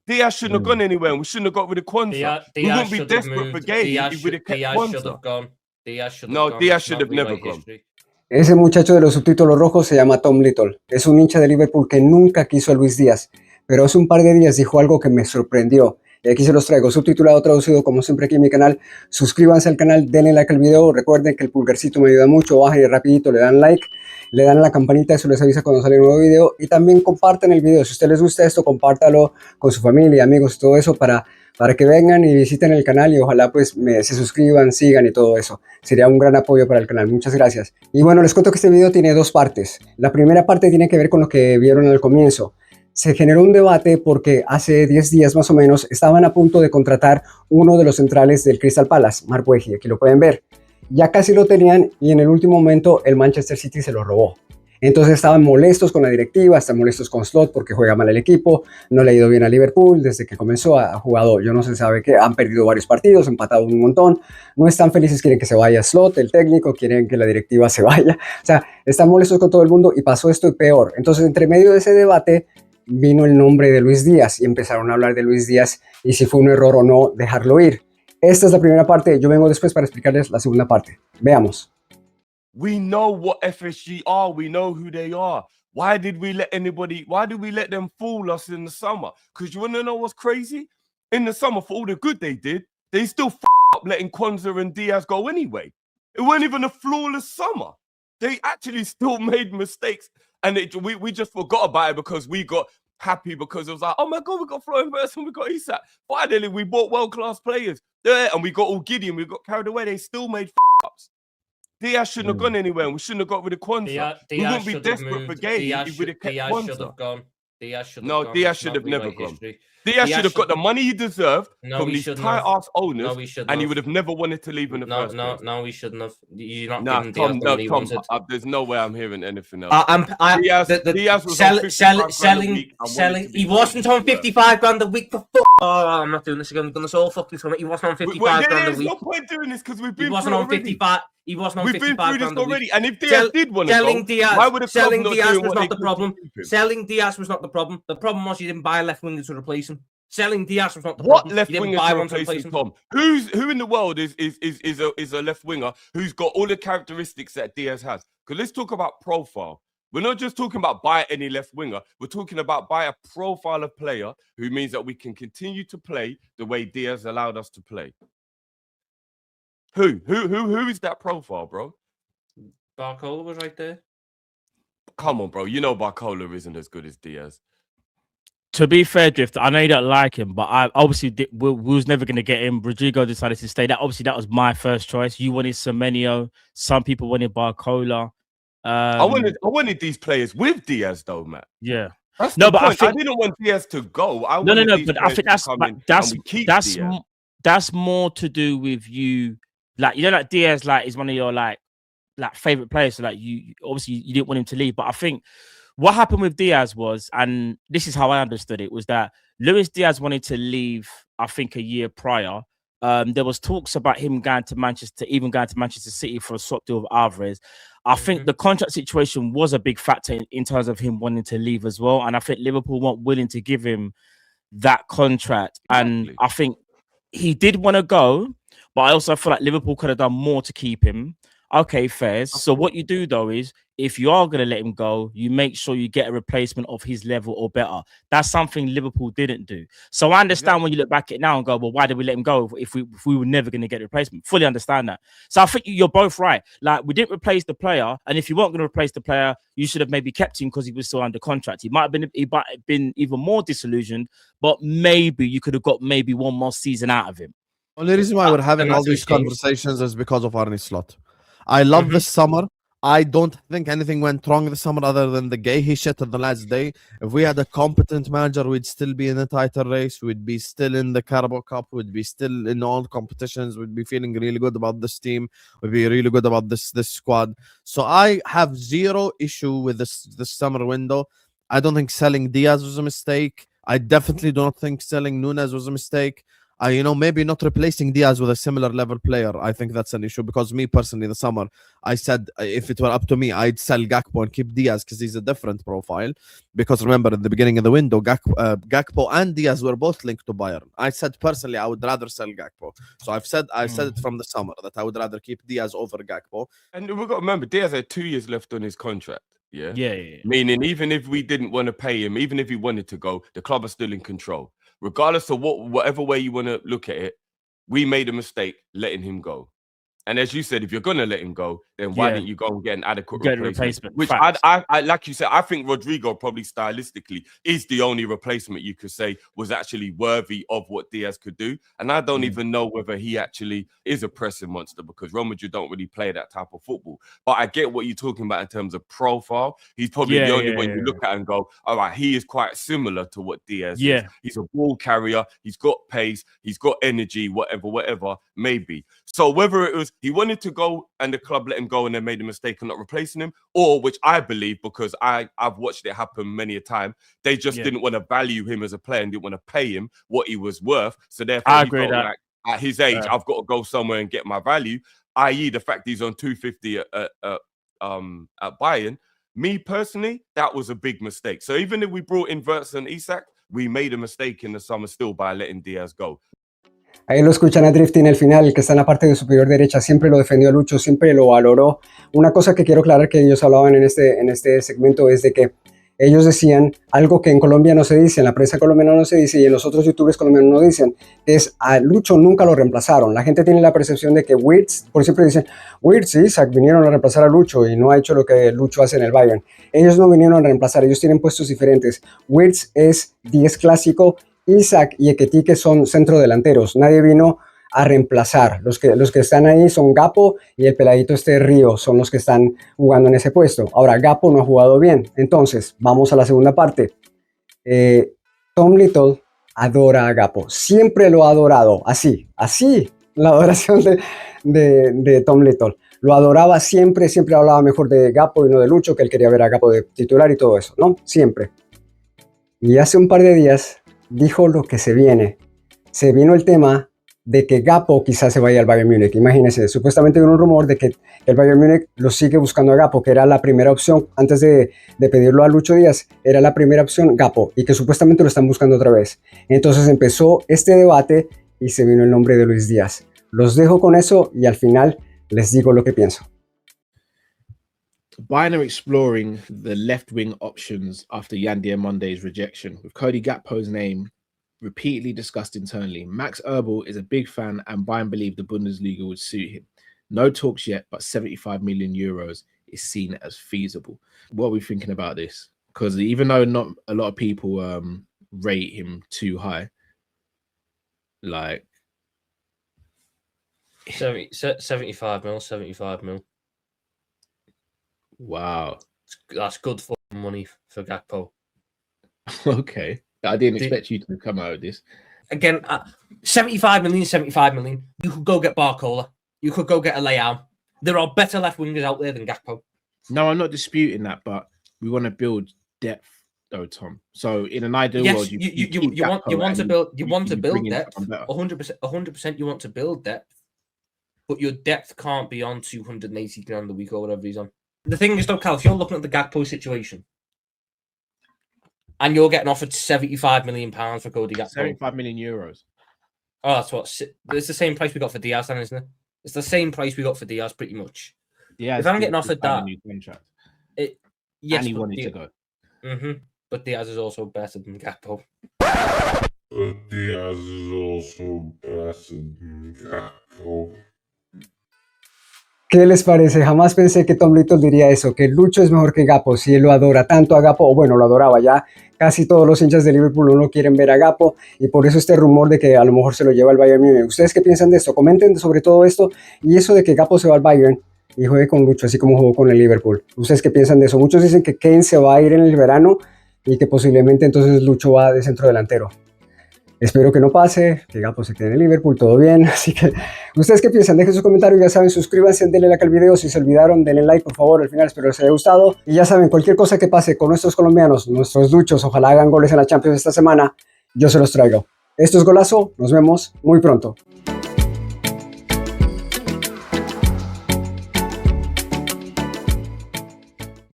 Diaz shouldn't have gone anywhere, and we shouldn't have got rid of Kwanzaa. We wouldn't be desperate for Gay if we'd have kept Kwanzaa. No, Diaz should have never gone. Ese muchacho de los subtítulos rojos se llama Tom Little. Es un hincha de Liverpool que nunca quiso a Luis Díaz, pero hace un par de días dijo algo que me sorprendió. Y aquí se los traigo, subtitulado, traducido, como siempre aquí en mi canal. Suscríbanse al canal, denle like al video. Recuerden que el pulgarcito me ayuda mucho. Bajen y rapidito le dan like, le dan a la campanita, eso les avisa cuando sale un nuevo video. Y también compartan el video. Si a ustedes les gusta esto, compártalo con su familia, amigos, todo eso para que vengan y visiten el canal y ojalá pues se suscriban, sigan y todo eso. Sería un gran apoyo para el canal. Muchas gracias. Y bueno, les cuento que este video tiene dos partes. La primera parte tiene que ver con lo que vieron al comienzo. Se generó un debate porque hace 10 días más o menos estaban a punto de contratar uno de los centrales del Crystal Palace, Marbueji, aquí lo pueden ver. Ya casi lo tenían y en el último momento el Manchester City se lo robó. Entonces estaban molestos con la directiva, están molestos con Slot porque juega mal el equipo, no le ha ido bien a Liverpool desde que comenzó, ha jugado, yo no sé, sabe que han perdido varios partidos, empatado un montón, no están felices, quieren que se vaya Slot, el técnico, quieren que la directiva se vaya, o sea, están molestos con todo el mundo y pasó esto y peor. Entonces, entre medio de ese debate vino el nombre de Luis Díaz y empezaron a hablar de Luis Díaz y si fue un error o no dejarlo ir. Esta es la primera parte, yo vengo después para explicarles la segunda parte. Veamos. We know what FSG are. We know who they are. Why did we let them fool us in the summer? Because you want to know what's crazy? In the summer, for all the good they did, they still up letting Kwanzaa and Diaz go anyway. It wasn't even a flawless summer. They actually still made mistakes. And we just forgot about it because we got happy because it was like, oh my God, we got Florian Wirtz and we got Isak. Finally, we bought world-class players there and we got all giddy and we got carried away. They still made ups. Diaz shouldn't have gone anywhere and we shouldn't have got rid of Kwanzaa. We wouldn't be desperate for Gay if we'd have kept Kwanzaa. No, Diaz should have never gone. Diaz should have got the money he deserved from these tight-ass owners, and he would have never wanted to leave in the first place. No, he shouldn't have. You're not giving Diaz the money he wanted. There's no way I'm hearing anything else. Diaz was selling. He wasn't on 55 grand a week for Oh, I'm not doing this again. We've done this all fucking summer. He wasn't on 55 grand a week. There's no point doing this because we've been. He wasn't on 55. He wasn't on 55 grand a week. We've been through this already. And if Diaz did want to go, why would selling Diaz was not the problem. Selling Diaz was not the problem. The problem was you didn't buy a left winger to replace him. Selling Diaz was not the problem. What left winger to replace him, Tom? Who in the world is a left winger who's got all the characteristics that Diaz has? Because let's talk about profile. We're not just talking about buy any left winger. We're talking about buy a profile of player who means that we can continue to play the way Diaz allowed us to play. Who is that profile, bro? Barcola was right there. Come on, bro. You know Barcola isn't as good as Diaz. To be fair, Drift, I know you don't like him, but I obviously we was never going to get him. Rodrigo decided to stay. That was my first choice. You wanted Semenyo. Some people wanted Barcola. I wanted these players with Diaz, though, Matt. Yeah. But I didn't want Diaz to go. But I think that's more to do with you. Like, you know, like Diaz, like, is one of your like favorite players. So like you obviously you didn't want him to leave. But I think what happened with Diaz was, and this is how I understood it, was that Luis Diaz wanted to leave, I think, a year prior. There was talks about him going to Manchester City for a swap deal with Alvarez. I think the contract situation was a big factor in terms of him wanting to leave as well. And I think Liverpool weren't willing to give him that contract. And I think he did want to go, but I also feel like Liverpool could have done more to keep him. Okay, fair. So what you do, though, is if you are going to let him go, you make sure you get a replacement of his level or better. That's something Liverpool didn't do. So I understand when you look back at it now and go, well, why did we let him go if we were never going to get a replacement? Fully understand that. So I think you're both right. Like, we didn't replace the player, and if you weren't going to replace the player, you should have maybe kept him because he was still under contract. He might have been even more disillusioned, but maybe you could have got maybe one more season out of him. Only reason why we're having all these conversations is because of Arne Slot. I love this summer. I don't think anything went wrong this summer other than the gay he shit on the last day. If we had a competent manager, we'd still be in a title race. We'd be still in the Carabao Cup. We'd be still in all competitions. We'd be feeling really good about this team. We'd be really good about this squad. So I have zero issue with this summer window. I don't think selling Diaz was a mistake. I definitely don't think selling Nunes was a mistake. You know, maybe not replacing Diaz with a similar level player. I think that's an issue because me personally, in the summer, I said if it were up to me, I'd sell Gakpo and keep Diaz because he's a different profile. Because remember, at the beginning of the window, Gakpo and Diaz were both linked to Bayern. I said personally, I would rather sell Gakpo. So I've said it from the summer that I would rather keep Diaz over Gakpo. And we've got to remember, Diaz had 2 years left on his contract. Yeah. Meaning, even if we didn't want to pay him, even if he wanted to go, the club are still in control. Regardless of whatever way you want to look at it, we made a mistake letting him go. And as you said, if you're going to let him go, then why didn't you go and get an adequate replacement? Which I like you said, I think Rodrigo probably stylistically is the only replacement you could say was actually worthy of what Diaz could do. And I don't even know whether he actually is a pressing monster because Real Madrid don't really play that type of football. But I get what you're talking about in terms of profile. He's probably the only one you look at and go, all right, he is quite similar to what Diaz is. He's a ball carrier. He's got pace. He's got energy, whatever, maybe. So whether it was he wanted to go and the club let him go and they made a mistake of not replacing him, or which I believe, because I've watched it happen many a time, they just didn't want to value him as a player and didn't want to pay him what he was worth. So therefore, I agree that like, at his age, I've got to go somewhere and get my value, i.e. the fact he's on 250 at Bayern. Me personally, that was a big mistake. So even if we brought in Wirtz and Isak, we made a mistake in the summer still by letting Diaz go. Ahí lo escuchan a Drifty en el final, el que está en la parte de superior derecha, siempre lo defendió a Lucho, siempre lo valoró. Una cosa que quiero aclarar que ellos hablaban en este segmento es de que ellos decían algo que en Colombia no se dice, en la prensa colombiana no se dice y en los otros youtubers colombianos no dicen, es a Lucho nunca lo reemplazaron. La gente tiene la percepción de que Wirtz, por siempre dicen, Wirtz y Isak vinieron a reemplazar a Lucho y no ha hecho lo que Lucho hace en el Bayern. Ellos no vinieron a reemplazar, ellos tienen puestos diferentes. Wirtz es 10 clásico, Isak y Ekitike son centrodelanteros. Nadie vino a reemplazar. Los que están ahí son Gakpo y el peladito Río, son los que están jugando en ese puesto. Ahora, Gakpo no ha jugado bien. Entonces, vamos a la segunda parte. Tom Little adora a Gakpo. Siempre lo ha adorado. Así, la adoración de Tom Little. Lo adoraba siempre hablaba mejor de Gakpo y no de Lucho, que él quería ver a Gakpo de titular y todo eso, ¿no? Siempre. Y hace un par de días dijo lo que se viene. Se vino el tema de que Gakpo quizás se vaya al Bayern Múnich. Imagínense, supuestamente hay un rumor de que el Bayern Múnich lo sigue buscando a Gakpo, que era la primera opción antes de pedirlo a Lucho Díaz, era la primera opción Gakpo, y que supuestamente lo están buscando otra vez. Entonces empezó este debate y se vino el nombre de Luis Díaz. Los dejo con eso y al final les digo lo que pienso. Bayern are exploring the left-wing options after Yandia Monday's rejection, with Cody Gakpo's name repeatedly discussed internally. Max Erbel is a big fan and Bayern believe the Bundesliga would suit him. No talks yet, but 75 million euros is seen as feasible. What are we thinking about this? Because even though not a lot of people rate him too high, like 75 mil. Wow. That's good for money for Gakpo. Okay. I didn't expect you to come out of this. Again, 75 million. You could go get Barcola. You could go get a Leao. There are better left wingers out there than Gakpo. No, I'm not disputing that, but we want to build depth, though, Tom. So in an ideal world, you want to build depth. 100%. You want to build depth, but your depth can't be on 280 grand a week or whatever he's on. The thing is, though, Cal, if you're looking at the Gakpo situation, and you're getting offered 75 million pounds for Cody Gakpo. 75 million euros. Oh, that's what. It's the same price we got for Diaz, then, isn't it? It's the same price we got for Diaz, pretty much. Yeah. If I'm getting offered that, new contract. Yes, and he wanted to go. But Diaz is also better than Gakpo. ¿Qué les parece? Jamás pensé que Tom Little diría eso, que Lucho es mejor que Gakpo. Si él lo adora tanto a Gakpo, o bueno, lo adoraba ya, casi todos los hinchas de Liverpool no quieren ver a Gakpo, y por eso este rumor de que a lo mejor se lo lleva al Bayern Múnich. ¿Ustedes qué piensan de esto? Comenten sobre todo esto, y eso de que Gakpo se va al Bayern y juegue con Lucho, así como jugó con el Liverpool. ¿Ustedes qué piensan de eso? Muchos dicen que Kane se va a ir en el verano, y que posiblemente entonces Lucho va de centro delantero. Espero que no pase, que Gakpo se quede en el Liverpool, todo bien. Así que, ¿ustedes qué piensan? Dejen sus comentarios, ya saben, suscríbanse, denle like al video. Si se olvidaron, denle like, por favor, al final, espero les haya gustado. Y ya saben, cualquier cosa que pase con nuestros colombianos, nuestros luchos, ojalá hagan goles en la Champions esta semana, yo se los traigo. Esto es Golazo, nos vemos muy pronto.